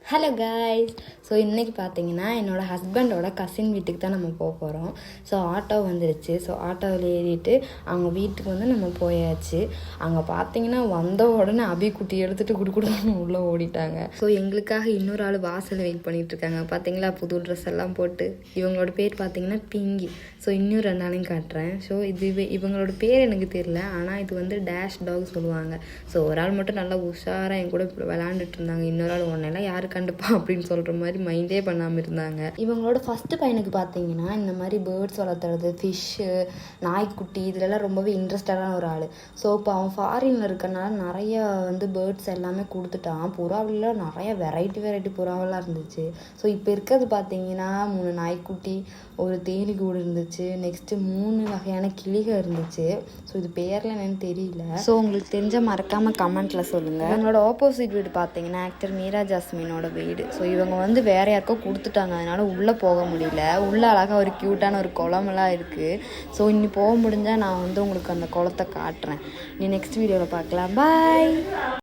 Hello guys. So இன்றைக்கி பார்த்தீங்கன்னா என்னோடய ஹஸ்பண்டோட கசின் வீட்டுக்கு தான் நம்ம போக போகிறோம். ஸோ ஆட்டோ வந்துருச்சு. ஸோ ஆட்டோவில் ஏறிட்டு அவங்க வீட்டுக்கு வந்து நம்ம போயாச்சு. அங்கே பார்த்தீங்கன்னா வந்த உடனே அபிக்குட்டி எடுத்துகிட்டு குடுக்குடுன்னு உள்ளே ஓடிட்டாங்க. ஸோ எங்களுக்காக இன்னொரு ஆள் வாசல் வெயிட் பண்ணிகிட்ருக்காங்க. பார்த்தீங்களா, புது ட்ரெஸ் எல்லாம் போட்டு. இவங்களோட பேர் பார்த்தீங்கன்னா பிங்கி. ஸோ இன்னும் 2 நாளையும் காட்டுறேன். ஸோ இவங்களோட பேர் எனக்கு தெரியல, ஆனால் இது வந்து டேஷ் டாக் சொல்லுவாங்க. ஸோ ஒரு ஆள் மட்டும் நல்லா உஷாராக என் கூட விளாண்டுட்டு இருந்தாங்க. இன்னொரு ஆள் ஒன்றெல்லாம் யாரு கண்டுப்பா அப்படின்னு சொல்கிற மாதிரி மைண்டே பண்ணாமல் இருந்தாங்க. இவங்களோட ஃபஸ்ட்டு பையனுக்கு பார்த்தீங்கன்னா இந்த மாதிரி பேர்ட்ஸ் வளர்த்துறது, ஃபிஷ்ஷு, நாய்க்குட்டி இதிலெல்லாம் ரொம்பவே இன்ட்ரெஸ்டடான ஒரு ஆள். ஸோ இப்போ அவன் ஃபாரினில் இருக்கனால நிறைய வந்து பேர்ட்ஸ் எல்லாமே கொடுத்துட்டான். புறாவில் நிறைய வெரைட்டி புறாவெல்லாம் இருந்துச்சு. ஸோ இப்போ இருக்கிறது பார்த்தீங்கன்னா 3 நாய்க்குட்டி, ஒரு தேனிக்கூடு இருந்துச்சு, நெக்ஸ்ட்டு 3 வகையான கிளிகள் இருந்துச்சு. ஸோ இது பேரில் என்னன்னு தெரியல. ஸோ உங்களுக்கு தெரிஞ்ச மறக்காமல் கமெண்ட்டில் சொல்லுங்கள். என்னோட ஆப்போசிட் வீடு பார்த்தீங்கன்னா ஆக்டர் மீரா ஜாஸ்மினோட வீடு. ஸோ இவங்க வந்து வேறு யாருக்கோ கொடுத்துட்டாங்க, அதனால் உள்ளே போக முடியல. உள்ளே அழகாக ஒரு க்யூட்டான ஒரு குளமெல்லாம் இருக்குது. ஸோ இன்னி போக முடிஞ்சால் நான் வந்து உங்களுக்கு அந்த குளத்தை காட்டுறேன். நீ நெக்ஸ்ட் வீடியோவில் பார்க்கலாம். பாய்.